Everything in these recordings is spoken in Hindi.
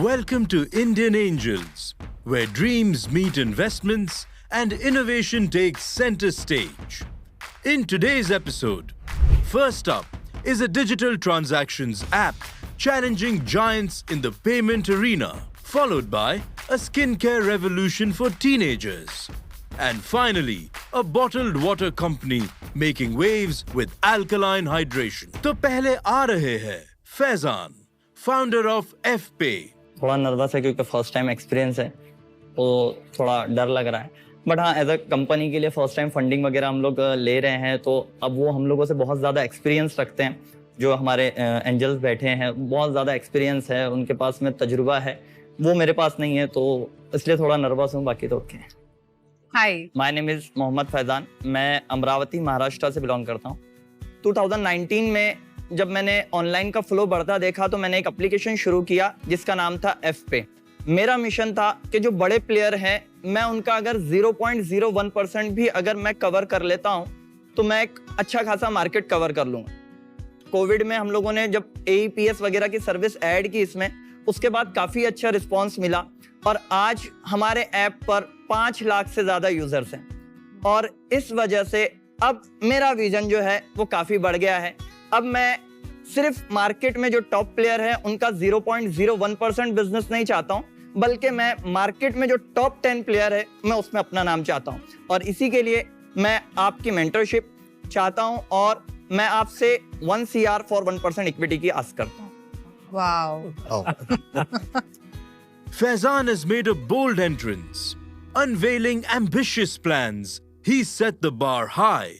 Welcome to Indian Angels, where dreams meet investments and innovation takes center stage. In today's episode, first up is a digital transactions app challenging giants in the payment arena, followed by a skincare revolution for teenagers. And finally, a bottled water company making waves with alkaline hydration. तो पहले आ रहे हैं फैजान, फाउंडर ऑफ FPay. थोड़ा नर्वस है क्योंकि फर्स्ट टाइम एक्सपीरियंस है तो थोड़ा डर लग रहा है, बट हाँ एज अ कंपनी के लिए फर्स्ट टाइम फंडिंग वगैरह हम लोग ले रहे हैं, तो अब वो हम लोगों से बहुत ज़्यादा एक्सपीरियंस रखते हैं। जो हमारे एंजल्स बैठे हैं बहुत ज़्यादा एक्सपीरियंस है, उनके पास में तजुर्बा है, वो मेरे पास नहीं है, तो इसलिए थोड़ा नर्वस हूँ, बाकी तो okay. Hi, my name is Mohammad Faizan, मैं अमरावती महाराष्ट्र से बिलोंग करता हूँ। 2019 में जब मैंने ऑनलाइन का फ्लो बढ़ता देखा तो मैंने एक एप्लीकेशन शुरू किया जिसका नाम था FPay। मेरा मिशन था कि जो बड़े प्लेयर हैं मैं उनका अगर 0.01% भी अगर मैं कवर कर लेता हूं तो मैं एक अच्छा खासा मार्केट कवर कर लूंगा। कोविड में हम लोगों ने जब AEPS वगैरह की सर्विस ऐड की इसमें, उसके बाद काफ़ी अच्छा रिस्पॉन्स मिला और आज हमारे ऐप पर 5 लाख से ज़्यादा यूज़र्स हैं और इस वजह से अब मेरा विजन जो है वो काफ़ी बढ़ गया है। अब मैं सिर्फ मार्केट में जो टॉप प्लेयर है उनका 0.01% बिजनेस नहीं चाहता हूं, बल्कि मैं मार्केट में जो टॉप 10 प्लेयर है मैं उसमें अपना नाम चाहता हूं और इसी के लिए मैं आपकी मेंटरशिप चाहता हूं और मैं आपसे 1 CR फॉर 1% इक्विटी की आस करता हूं। Wow. Faizan has made a bold entrance, unveiling ambitious plans. He set the bar high,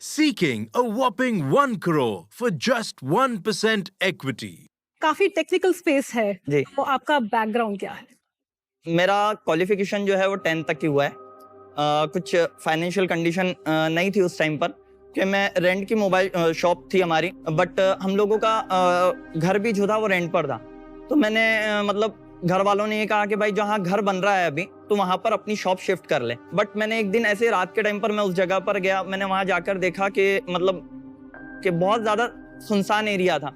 seeking a whopping 1 crore for just 1% equity. काफी टेक्निकल स्पेस है जी। तो आपका बैकग्राउंड क्या है? मेरा क्वालिफिकेशन जो है वो 10 तक की हुआ है। कुछ फाइनेंशियल कंडीशन नहीं थी उस टाइम पर कि मैं रेंट की मोबाइल शॉप थी हमारी, बट हम लोगों का घर भी जो था वो रेंट पर था। तो मैंने मतलब घर वालों ने ये कहा कि भाई जहाँ घर बन रहा है अभी तो वहाँ पर अपनी शॉप शिफ्ट कर ले। बट मैंने एक दिन ऐसे रात के टाइम पर मैं उस जगह पर गया, मैंने वहाँ जाकर देखा कि मतलब कि बहुत ज़्यादा सुनसान एरिया था।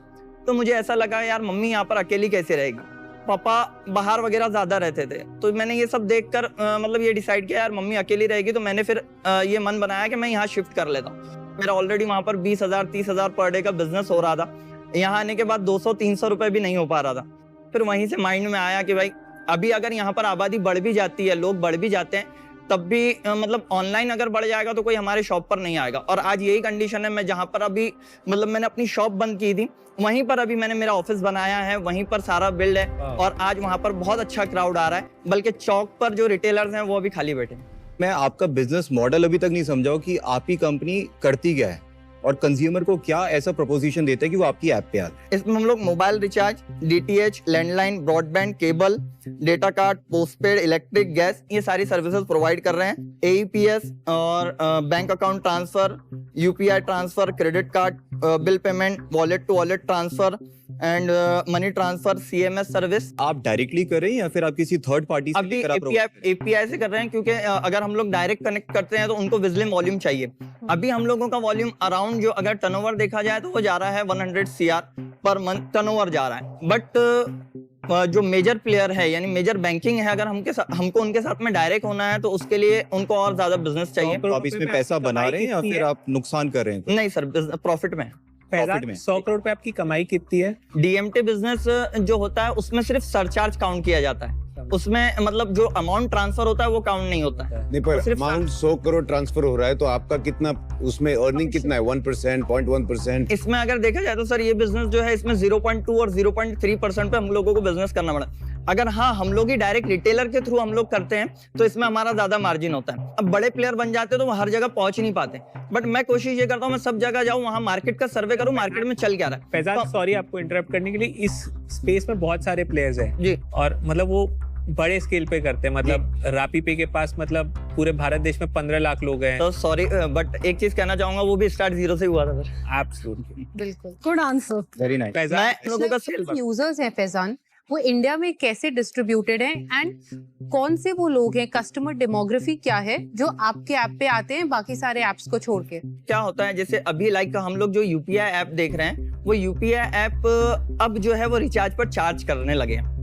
तो मुझे ऐसा लगा यार मम्मी यहाँ पर अकेली कैसे रहेगी, पापा बाहर वगैरह ज़्यादा रहते थे। तो मैंने ये सब देखकर मतलब ये डिसाइड किया यार मम्मी अकेली रहेगी, तो मैंने फिर ये मन बनाया कि मैं यहाँ शिफ्ट कर लेता हूँ। मेरा ऑलरेडी वहाँ पर 20,000 30,000 पर डे का बिजनेस हो रहा था। यहाँ आने के बाद 200-300 रुपये भी नहीं हो पा रहा था। फिर वहीं से माइंड में आया कि भाई अभी अगर यहाँ पर आबादी बढ़ भी जाती है, लोग बढ़ भी जाते हैं, तब भी मतलब ऑनलाइन अगर बढ़ जाएगा तो कोई हमारे शॉप पर नहीं आएगा। और आज यही कंडीशन है, मैं जहाँ पर अभी मतलब मैंने अपनी शॉप बंद की थी वहीं पर अभी मैंने मेरा ऑफिस बनाया है, वहीं पर सारा बिल्ड है और आज वहाँ पर बहुत अच्छा क्राउड आ रहा है, बल्कि चौक पर जो रिटेलर्स हैं वो अभी खाली बैठे हैं। मैं आपका बिजनेस मॉडल अभी तक नहीं समझा कि आपकी कंपनी करती क्या है और कंज्यूमर को क्या ऐसा प्रपोजिशन देता है कि वो आपकी ऐप पे आए। इसमें हम लोग mobile recharge, DTH, landline, broadband, cable, data card, postpaid, electric, gas, ये सारी सर्विसेज प्रोवाइड कर रहे हैं। AEPS और bank account transfer, UPI transfer, credit card, bill payment, wallet to wallet transfer and money transfer, CMS service. आप डायरेक्टली कर रहे हैं या फिर आप किसी थर्ड पार्टी से अभी लेकर आप API से कर रहे हैं, क्योंकि अगर हम लोग डायरेक्ट कनेक्ट करते हैं तो उनको विजिबल वॉल्यूम चाहिए। अभी हम लोगों का वॉल्यूम अराउंड जो अगर टर्नओवर देखा जाए तो वो जा रहा है 100 CR पर मंथ टर्नओवर जा रहा है। बट जो मेजर प्लेयर है यानी मेजर बैंकिंग है, अगर हमको उनके साथ में डायरेक्ट होना है तो उसके लिए उनको और ज्यादा बिजनेस चाहिए। तो आप इसमें पैसा बना रहे हैं या फिर आप नुकसान कर रहे हैं? नहीं सर, प्रॉफिट में। 100 करोड़ पे आपकी कमाई कितनी है? DMT बिजनेस जो होता है उसमें सिर्फ सरचार्ज काउंट किया जाता है, उसमें मतलब जो अमाउंट ट्रांसफर होता है वो काउंट नहीं होता है। नहीं, पर अमाउंट 100 करोड़ ट्रांसफर हो रहा है तो आपका कितना उसमें अर्निंग कितना है? 1%, 0.1%? इसमें अगर देखा जाए तो सर ये बिजनेस जो है इसमें 0.2 और 0.3% पे हम लोगों को बिजनेस करना पड़ा। अगर हाँ हम लोग ही डायरेक्ट रिटेलर के थ्रू हम लोग करते हैं तो इसमें हमारा ज्यादा मार्जिन होता है। अब बड़े प्लेयर बन जाते हैं तो वो हर जगह पहुंच ही नहीं पाते, बट मैं कोशिश ये करता हूँ मैं सब जगह जाऊँ, वहाँ मार्केट का सर्वे करूँ, मार्केट में चल क्या रहा है। फैजान सॉरी आपको इंटरप्ट करने के लिए, इस स्पेस में बहुत सारे प्लेयर्स हैं जी, और मतलब वो बड़े स्केल पे करते हैं। मतलब रापी पे के पास मतलब पूरे भारत देश में 15 लाख लोग हैं। तो सॉरी बट एक चीज कहना चाहूंगा, वो भी स्टार्ट 0 से हुआ था सर। एब्सोल्युटली, बिल्कुल गुड आंसर। Very nice. मैं लोगों का सेल यूजर्स हैं फैजान, वो इंडिया में कैसे डिस्ट्रीब्यूटेड हैं एंड कौन से वो लोग हैं, कस्टमर डेमोग्राफी क्या है जो आपके ऐप पे आते हैं बाकी सारे ऐप्स को छोड़ के? क्या होता है जैसे अभी लाइक हम लोग जो UPI ऐप देख रहे हैं, वो UPI ऐप अब जो है वो रिचार्ज पर चार्ज करने लगे हैं।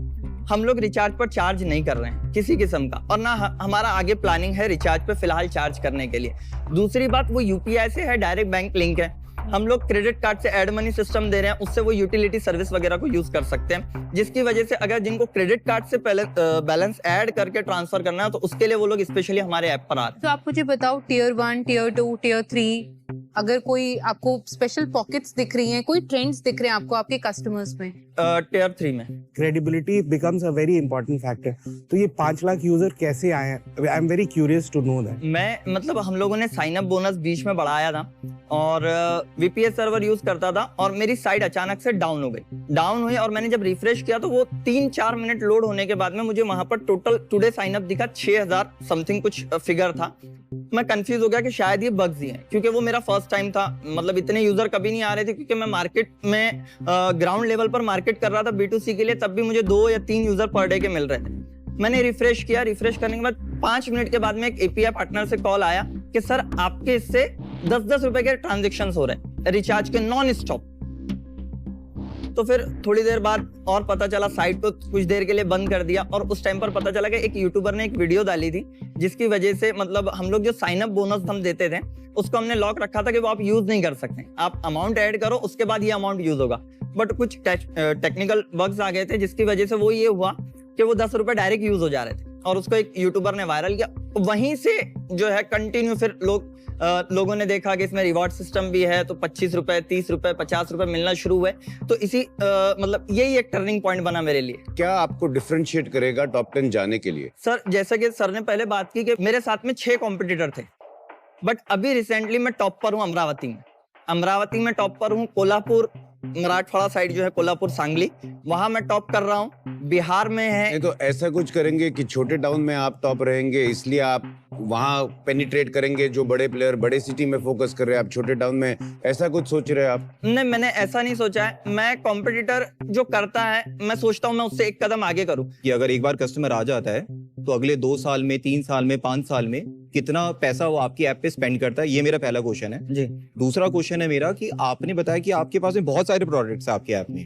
हम लोग रिचार्ज पर चार्ज नहीं कर रहे हैं किसी किस्म का, और ना हमारा आगे प्लानिंग है रिचार्ज पे फिलहाल चार्ज करने के लिए। दूसरी बात, वो यूपीआई से है, डायरेक्ट बैंक लिंक है। हम लोग क्रेडिट कार्ड से एड मनी सिस्टम दे रहे हैं, उससे वो यूटिलिटी सर्विस वगैरह को यूज कर सकते हैं, जिसकी वजह से अगर जिनको क्रेडिट कार्ड से पहले बैलेंस ऐड करके ट्रांसफर करना है तो उसके लिए वो लोग स्पेशली हमारे ऐप पर आ रहे हैं। तो आप मुझे बताओ टियर 1, टियर 2, टियर 3, अगर कोई आपको स्पेशल पॉकेट्स दिख रही हैं, कोई ट्रेंड्स दिख रहे हैं आपको आपके कस्टमर्स में? टियर 3 में credibility becomes a very important factor. तो ये 5 लाख यूजर कैसे आए हैं? I am very curious to know that. मैं मतलब हम लोगों ने साइन अप बोनस बीच में बढ़ाया था और वीपीएस सर्वर यूज करता था और मेरी साइट अचानक से डाउन हो गई और मैंने जब रिफ्रेश किया तो वो 3-4 मिनट लोड होने के बाद में मुझे वहां पर टोटल टुडे साइन अप दिखा 6000 समथिंग कुछ फिगर था। मैं कंफ्यूज हो गया कि शायद ये बग्स ही हैं, क्योंकि वो मेरा फर्स्ट टाइम था, मतलब इतने यूजर कभी नहीं आ रहे थे, क्योंकि मैं मार्केट में ग्राउंड लेवल पर मार्केट कर रहा था B2C के लिए, तब भी मुझे 2 या 3 यूजर पर डे के मिल रहे थे। मैंने रिफ्रेश किया, रिफ्रेश करने के बाद 5 मिनट के बाद में एक एपीआई पार्टनर से कॉल आया कि सर आपके इससे 10-10 रुपए के ट्रांजेक्शन हो रहे हैं रिचार्ज के नॉन स्टॉप। तो फिर थोड़ी देर बाद और पता चला, साइट को कुछ देर के लिए बंद कर दिया और उस टाइम पर पता चला कि एक यूट्यूबर ने एक वीडियो डाली थी जिसकी वजह से मतलब हम लोग जो साइन अप बोनस हम देते थे उसको हमने लॉक रखा था कि वो आप यूज नहीं कर सकते, आप अमाउंट ऐड करो उसके बाद ये अमाउंट यूज होगा। बट कुछ टेक्निकल बग्स आ गए थे जिसकी वजह से वो ये हुआ कि वो 10 रुपए डायरेक्ट यूज हो जा रहे थे और उसको एक यूट्यूबर ने वायरल किया। वहीं से जो है कंटिन्यू फिर लोगों ने देखा कि इसमें रिवॉर्ड सिस्टम भी है, तो 25 रुपए, 30 रुपए, 50 रुपए मिलना शुरू हुए। तो इसी मतलब यही एक टर्निंग पॉइंट बना मेरे लिए। क्या आपको डिफरेंशिएट करेगा टॉप 10 जाने के लिए? सर जैसे कि सर ने पहले बात की कि मेरे साथ में 6 कॉम्पिटिटर थे, बट अभी रिसेंटली मैं टॉप पर हूँ अमरावती में टॉप पर हूँ। कोल्हापुर मराठवाड़ा साइड जो है, कोल्हापुर सांगली, वहां मैं टॉप कर रहा हूँ। बिहार में है। नहीं तो ऐसा कुछ करेंगे कि छोटे टाउन में आप टॉप रहेंगे, इसलिए आप वहां पेनिट्रेट करेंगे, जो बड़े प्लेयर बड़े सिटी में फोकस कर रहे हैं, आप छोटे टाउन में, ऐसा कुछ सोच रहे हैं आप? नहीं, मैंने ऐसा नहीं सोचा है। मैं कॉम्पिटिटर जो करता है मैं सोचता हूँ मैं उससे एक कदम आगे करूँ। कि अगर एक बार कस्टमर आ जाता है तो अगले 2 साल में, 3 साल में, 5 साल में कितना पैसा वो आपकी ऐप पे स्पेंड करता है, ये मेरा पहला क्वेश्चन है जी। दूसरा क्वेश्चन है मेरा कि आपने बताया कि आपके पास में बहुत सारे प्रोडक्ट्स हैं आपके ऐप में,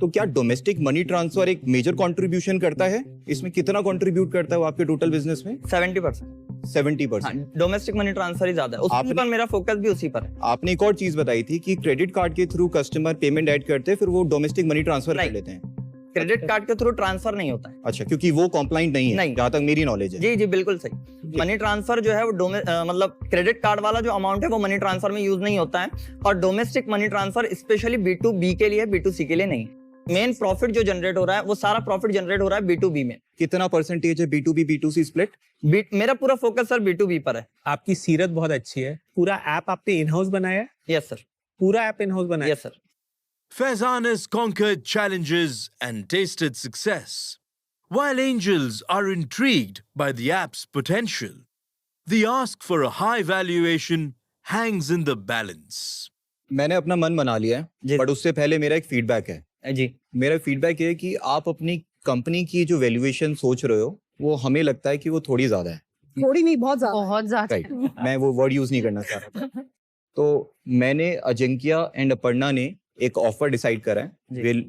तो क्या डोमेस्टिक मनी ट्रांसफर एक मेजर कंट्रीब्यूशन करता है? इसमें कितना कंट्रीब्यूट करता है वो आपके टोटल बिजनेस में? 70%। डोमेस्टिक मनी ट्रांसफर ही ज्यादा है, उसी पर मेरा फोकस भी उसी पर है। आपने एक और चीज बताई थी कि क्रेडिट कार्ड के थ्रू कस्टमर पेमेंट ऐड करते हैं, फिर वो डोमेस्टिक मनी ट्रांसफर कर लेते हैं। क्रेडिट कार्ड के थ्रू ट्रांसफर नहीं होता है। अच्छा, क्योंकि वो कॉम्प्लाइंट नहीं है, जहां तक मेरी नॉलेज है। जी जी बिल्कुल सही। मनी ट्रांसफर जो है वो मतलब क्रेडिट कार्ड वाला जो अमाउंट है वो मनी ट्रांसफर में यूज नहीं होता है, और domestic money transfer specially B2B के लिए, B2C के लिए नहीं। मेन प्रॉफिट जो जनरेट हो रहा है वो सारा प्रॉफिट जनरेट हो रहा है B2B में। कितना परसेंटेज है B2B B2C स्प्लिट? मेरा पूरा फोकस सर B2B पर है। आपकी सीरत बहुत अच्छी है। पूरा ऐप आपने इन हाउस बनाया है? Yes sir. पूरा ऐप इन हाउस बनाया? Yes sir. Faizan has conquered challenges and tasted success, while angels are intrigued by the app's potential. The ask for a high valuation hangs in the balance. मैंने अपना मन बना लिया है, बट उससे पहले मेरा एक फीडबैक है। जी। मेरा फीडबैक है कि आप अपनी कंपनी की जो वैल्यूएशन सोच रहे हो वो हमें लगता है कि वो थोड़ी ज्यादा है। थोड़ी नहीं, बहुत ज्यादा। बहुत ज्यादा। राइट, मैं वो वर्ड यूज नहीं करना चाह रहा था। तो मैंने अजिंक्या एंड अपर्णा ने एक ऑफर डिसाइड करा है, will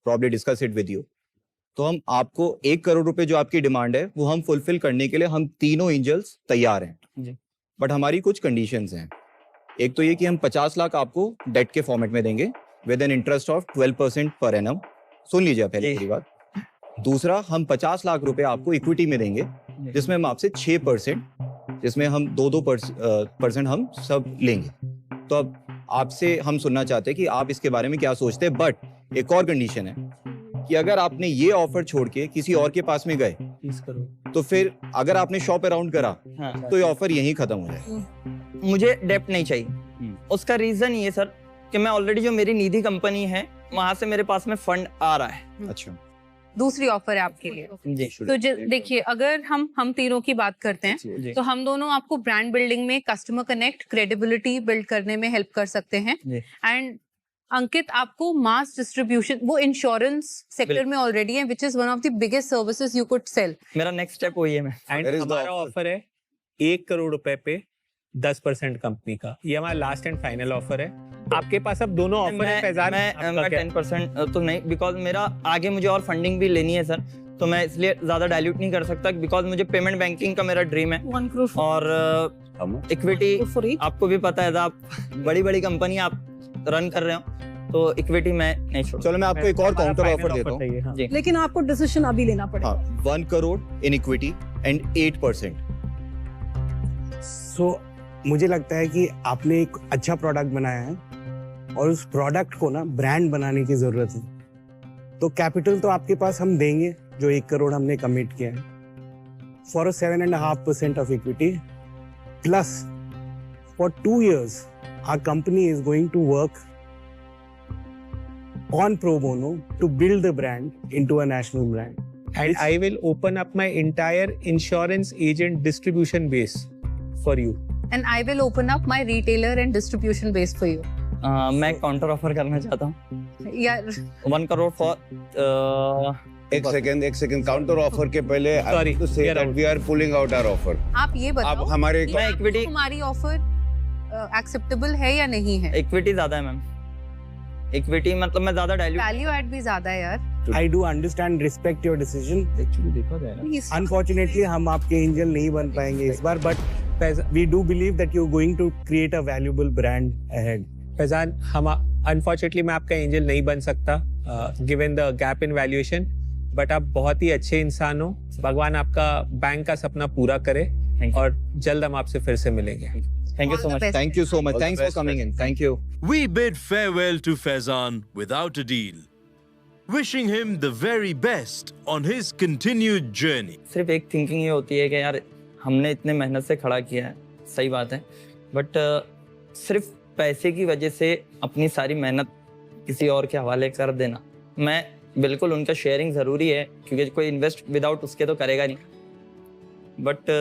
probably discuss it with you. तो हम आपको 1 करोड़ रुपए जो आपकी डिमांड है वो हम फुलफिल करने के लिए हम तीनों एंजल्स तैयार हैं, बट हमारी कुछ कंडीशंस हैं। एक तो ये कि हम 50 लाख आपको डेट के फॉर्मेट में देंगे with an interest of 12% per annum. सुन लीजिए पहले मेरी बात। दूसरा, हम 50 लाख रुपए आपको इक्विटी में देंगे, जिसमें हम आपसे 6%, जिसमें हम 2% हम सब लेंगे। तो अब आपसे हम सुनना चाहते हैं कि आप इसके बारे में क्या सोचते हैं। बट एक और कंडीशन है कि अगर आपने ये ऑफर छोड़ के किसी और के पास में गए तो फिर अगर आपने शॉप अराउंड करा तो ये ऑफर यहीं खत्म हो जाए। मुझे डेप्ट नहीं चाहिए। उसका रीजन ये सर कि मैं ऑलरेडी जो मेरी निधि कंपनी है वहां से मेरे पास में फंड आ रहा है। अच्छा, दूसरी ऑफर है आपके लिए। जी। तो देखिए, अगर हम तीनों की बात करते हैं तो हम दोनों आपको ब्रांड बिल्डिंग में, कस्टमर कनेक्ट, क्रेडिबिलिटी बिल्ड करने में हेल्प कर सकते हैं। एंड अंकित आपको मास डिस्ट्रीब्यूशन, वो इंश्योरेंस सेक्टर में ऑलरेडी है, which is one of the biggest services you could sell. मेरा नेक्स्ट स्टेप वही है। मैं एंड हमारा ऑफर है 1 करोड़ रुपए पे 10% कंपनी का। ये हमारा लास्ट एंड फाइनल ऑफर है। आपके पास अब दोनों ऑफर है फैजान। मैं 10% तो नहीं, बिकॉज मेरा आगे मुझे और फंडिंग भी लेनी है सर। तो मैं इसलिए ज़्यादा डाइल्यूट नहीं कर सकता बिकॉज मुझे पेमेंट बैंकिंग का मेरा ड्रीम है 1 crore for, और इक्विटी for each. आपको भी पता है आप बड़ी बड़ी कंपनी आप रन कर रहे हो तो इक्विटी मैं नहीं छोड़ चलो मैं आपको एक और हमारा काउंटर final ऑफर देता offer हूँ चाहिए, हाँ। जी लेकिन आपको डिसीजन अभी लेना पड़ेगा. हाँ 1 करोड़ इन इक्विटी एंड 8%. सो मुझे लगता है कि आपने एक अच्छा प्रोडक्ट बनाया है और उस प्रोडक्ट को ना ब्रांड बनाने की जरूरत है. तो कैपिटल तो आपके पास हम देंगे जो 1 करोड़ हमने कमिट किया है for 7.5% of equity plus for 2 years our company is going to work on pro bono to build the brand into a national brand. And I will open up my entire insurance agent distribution base for you. And I will open up my retailer and distribution base for you. मैं काउंटर ऑफर करना चाहता हूँ Yeah. 1 करोड़ फॉर एक सेकंड काउंटर ऑफर के पहले Sorry, to say you're that out. we are pulling out our offer. आप ये बताओ आप हमारे कि मैं आपको equity- हमारी ऑफर एक्सेप्टेबल है या नहीं है? इक्विटी ज्यादा है मैम इक्विटी मतलब मैं ज्यादा डाइल्यूट वैल्यू ऐड भी ज्यादा है यार. I do understand, respect your decision. Please. Unfortunately, हम आपके एंजल नहीं बन पाएंगे इस बार, but we do believe that you're going to create a valuable brand ahead. Faizan, हम अनफॉर्चुनेटली मैं आपका एंजल नहीं बन सकता given the gap in valuation, but आप बहुत ही अच्छे इंसान हो. भगवान आपका बैंक का सपना पूरा करे Thank you. और जल्द हम आपसे फिर से मिलेंगे. Thank you All so the much best. Thank you so much. All the Thanks for best, coming in. Thank you. We bid farewell to Faizan without a deal, wishing him the very best on his continued journey. सिर्फ एक थिंकिंग ये होती है कि यार हमने इतने मेहनत से खड़ा किया है सही बात है बट सिर्फ पैसे की वजह से अपनी सारी मेहनत किसी और के हवाले कर देना मैं बिल्कुल उनका शेयरिंग ज़रूरी है क्योंकि कोई इन्वेस्ट विदाउट उसके तो करेगा नहीं बट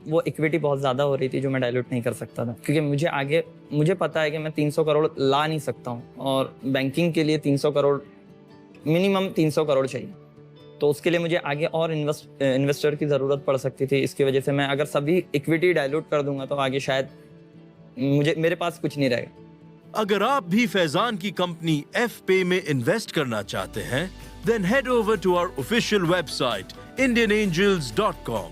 वो इक्विटी बहुत ज़्यादा हो रही थी जो मैं डाइल्यूट नहीं कर सकता था क्योंकि मुझे पता है कि मैं 300 करोड़ ला नहीं सकता हूँ और बैंकिंग के लिए 300 करोड़ मिनिमम 300 करोड़ चाहिए तो उसके लिए मुझे आगे और इन्वेस्टर की ज़रूरत पड़ सकती थी इसकी वजह से मैं अगर सभी इक्विटी डाइल्यूट कर दूंगा तो आगे शायद मेरे पास कुछ नहीं रहेगा. अगर आप भी फैजान की कंपनी FPay में इन्वेस्ट करना चाहते हैं, then head over to our official website indianangels.com